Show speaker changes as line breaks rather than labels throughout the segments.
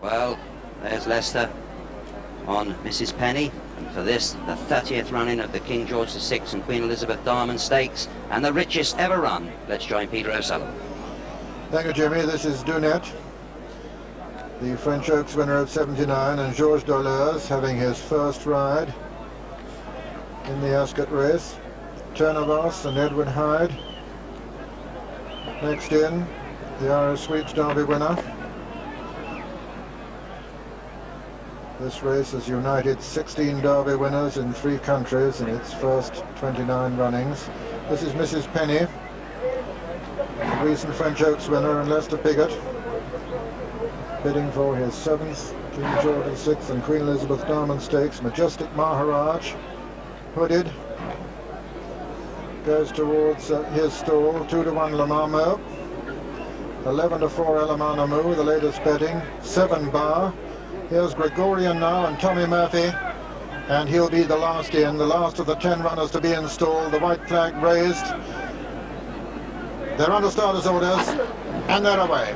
Well, there's Leicester on Mrs. Penny, and for this, the 30th running of the King George VI and Queen Elizabeth Diamond Stakes, and the richest ever run. Let's join Peter O'Sullivan.
Thank you, Jimmy. This is Dunette, the French Oaks winner of 79, and Georges Dolez having his first ride in the Ascot race. Turnavos and Edward Hyde. Next in, the Irish Sweeps Derby winner. This race has united 16 Derby winners in 3 countries in its first 29 runnings. This is Mrs. Penny, the recent French Oaks winner, and Lester Piggott, bidding for his 7th King George VI and Queen Elizabeth Diamond Stakes. Majestic Maharaj, hooded, goes towards his stall. 2-1 Lamamo, 11-4 Elamanamu, the latest betting. 7 Bar. Here's Gregorian now and Tommy Murphy, and he'll be the last in, the last of the 10 runners to be installed. The white flag raised. They're under starters' orders, and they're away.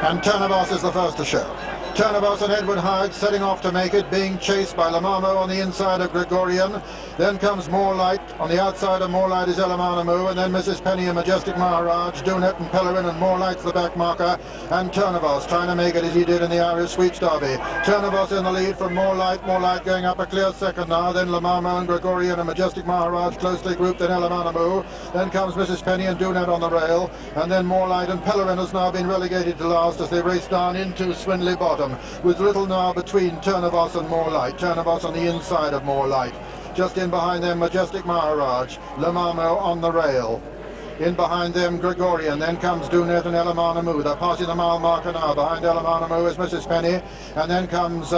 And Turnavos is the first to show. Turnavos and Edward Hyde setting off to make it, being chased by Lamamo on the inside of Gregorian. Then comes More Light. On the outside of More Light is Elamanamu, and then Mrs. Penny and Majestic Maharaj, Dunette and Pellerin, and More Light's the back marker. And Turnavos trying to make it as he did in the Irish Sweeps Derby. Turnavos in the lead from More Light going up a clear second now. Then Lamamo and Gregorian and Majestic Maharaj closely grouped, then Elamanamu. Then comes Mrs. Penny and Dunette on the rail. And then More Light and Pellerin has now been relegated to last as they race down into Swinley Bottom, with little now between Turnavos and More Light. Turnavos on the inside of More Light. Just in behind them, Majestic Maharaj. Lamamo on the rail. In behind them, Gregorian. Then comes Dunette and Elamanamu. They're passing the mile marker now. Behind Elamanamu is Mrs. Penny. And then comes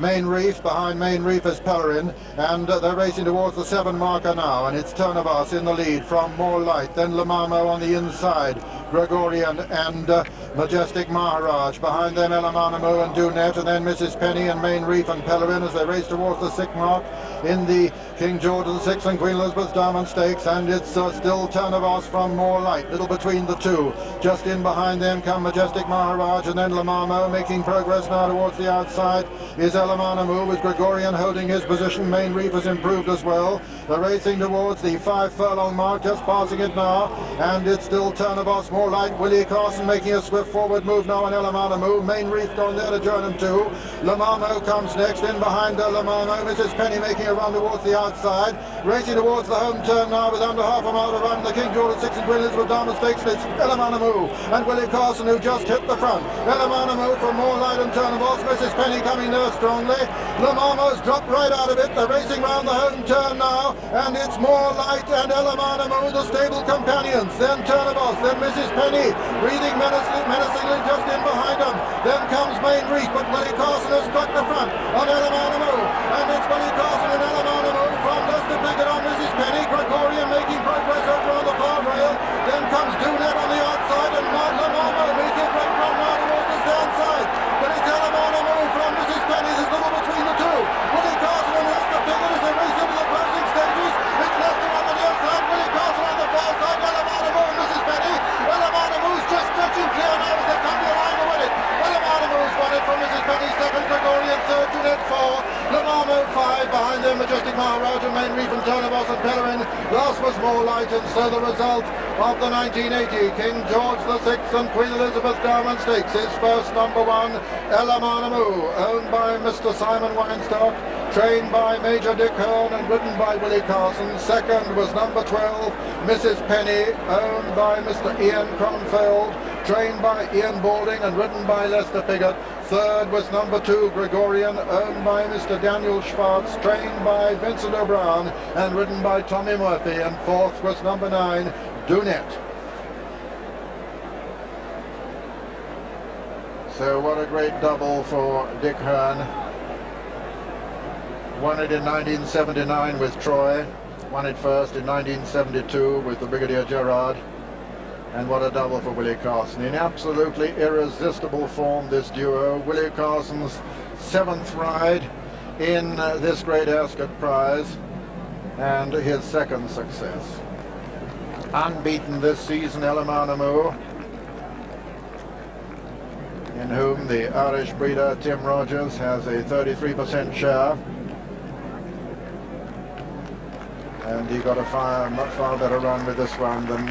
Main Reef. Behind Main Reef is Pellerin, and they're racing towards the 7 marker now, and it's Turnavos in the lead from More Light. Then Lamamo on the inside, Gregorian and Majestic Maharaj. Behind them Elamanamu and Dunette, and then Mrs. Penny and Main Reef and Pellerin as they race towards the 6 mark in the King George VI and Queen Elizabeth Diamond Stakes, and it's still Turnavos from More Light, little between the 2. Just in behind them come Majestic Maharaj, and then Lamamo making progress now towards the outside is Elamanamu, with Gregorian holding his position. Main Reef has improved as well. They're racing towards the 5 furlong mark, just passing it now, and it's still Turnavos, More Light, Willie Carson making a swift forward move now on Elamanamu. Main Reef gone there to join him too. Lamamo comes next. In behind Lamamo, Mrs. Penny making a run towards the outside, racing towards the home turn now with under half a mile to run. The King George VI and Queen Elizabeth Diamond Stakes, and it's Elamanamu and Willie Carson who just hit the front. Elamanamu from More Light and Turnavos. Mrs. Penny coming there strongly. Lamamo's dropped right out of it. They're racing round the home turn now, and it's More Light and Elamanamu, the stable companions. Then Turnavos, then Mrs. Penny, breathing menacingly just in behind them. Then comes Main Reef, but Willie Carson has struck the front on Elamanamu, and it's Willie Carson and Elamanamu from Lester Piggott on Mrs. Penny. Gregorian making progress over on the far rail. Then comes Dunette on the outside, and Lamamo making a great run now towards the downside. But it's Elamanamu from Mrs. Penny. There's little between the 2. Willie Carson and Lester Piggott as they race into the closing stages. It's Lester on the near side, Willie Carson on the far side, Elamanamu and Mrs. Penny. Elamanamu's just stretching clear now as they come to the line to win it. Elamanamu's won it from Mrs. Penny, 2nd, Gregorian 3rd, Dunette 4, Lamamo 5, behind them Majestic Maharaj and Main Reef and Turnavos and Pellerin. Last was More Light, and so the result of the 1980 King George VI and Queen Elizabeth Diamond Stakes is first number 1, Elamanamu, owned by Mr. Simon Weinstock, trained by Major Dick Hearn and ridden by Willie Carson. Second was number 12, Mrs. Penny, owned by Mr. Ian Cronfeld, trained by Ian Balding and ridden by Lester Piggott. Third was number 2, Gregorian, owned by Mr. Daniel Schwartz, trained by Vincent O'Brien and ridden by Tommy Murphy. And fourth was number 9, Dunette. So what a great double for Dick Hearn. Won it in 1979 with Troy, won it first in 1972 with the Brigadier Gerard, and what a double for Willie Carson. In absolutely irresistible form, this duo. Willie Carson's 7th ride in this great Ascot prize, and his 2nd success. Unbeaten this season, Elamanamu, in whom the Irish breeder Tim Rogers has a 33% share. And he got a far better run with this one than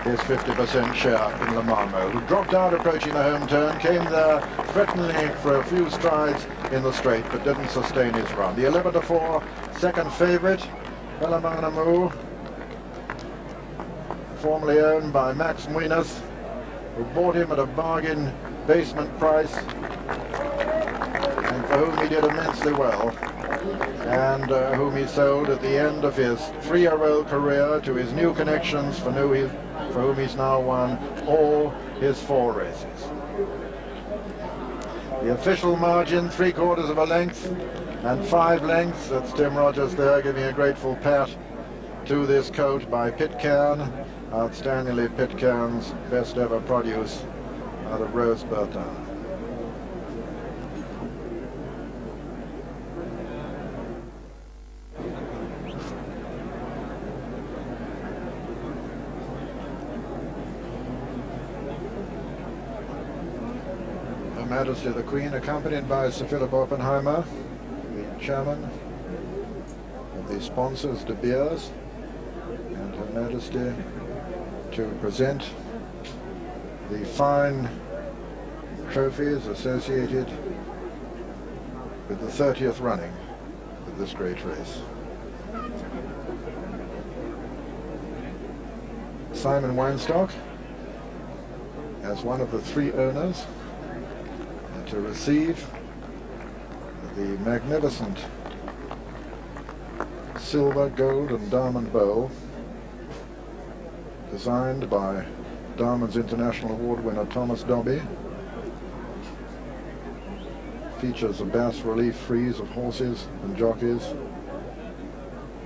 his 50% share in Le Marmot, who dropped out approaching the home turn, came there threatening for a few strides in the straight, but didn't sustain his run. The 11-4 second favourite, Bellamanamu, formerly owned by Max Muinas, who bought him at a bargain basement price, and for whom he did immensely well, and whom he sold at the end of his 3-year-old career to his new connections, for whom he's now won all his 4 races. The official margin, 3/4 of a length and 5 lengths. That's Tim Rogers there giving a grateful pat to this coat by Pitcairn. Outstandingly Pitcairn's best ever produce out of Rose Bertin. Her Majesty the Queen, accompanied by Sir Philip Oppenheimer, the chairman of the sponsors De Beers, and Her Majesty to present the fine trophies associated with the 30th running of this great race. Simon Weinstock, as one of the 3 owners, to receive the magnificent silver, gold and diamond bowl designed by Diamonds International Award winner Thomas Dobby. Features a bas-relief frieze of horses and jockeys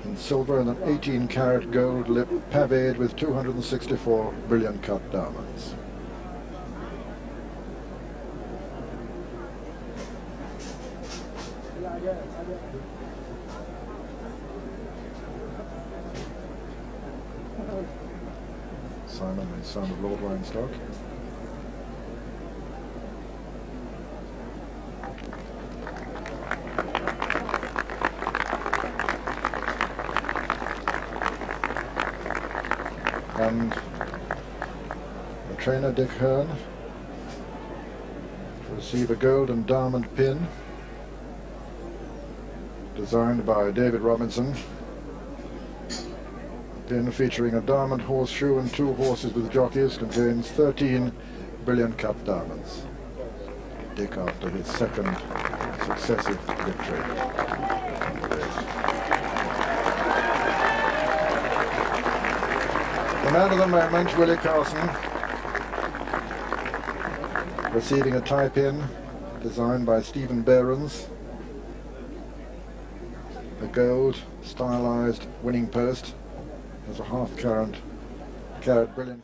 in silver and an 18-karat gold lip paved with 264 brilliant cut diamonds. Simon, the son of Lord Weinstock. And the trainer Dick Hearn to receive a gold and diamond pin designed by David Robinson. Pin featuring a diamond horseshoe and 2 horses with jockeys, contains 13 brilliant cut diamonds. Dick after his 2nd successive victory in the race. The man of the moment, Willie Carson, receiving a tie pin designed by Stephen Behrens. A gold stylized winning post as a half-carat brilliant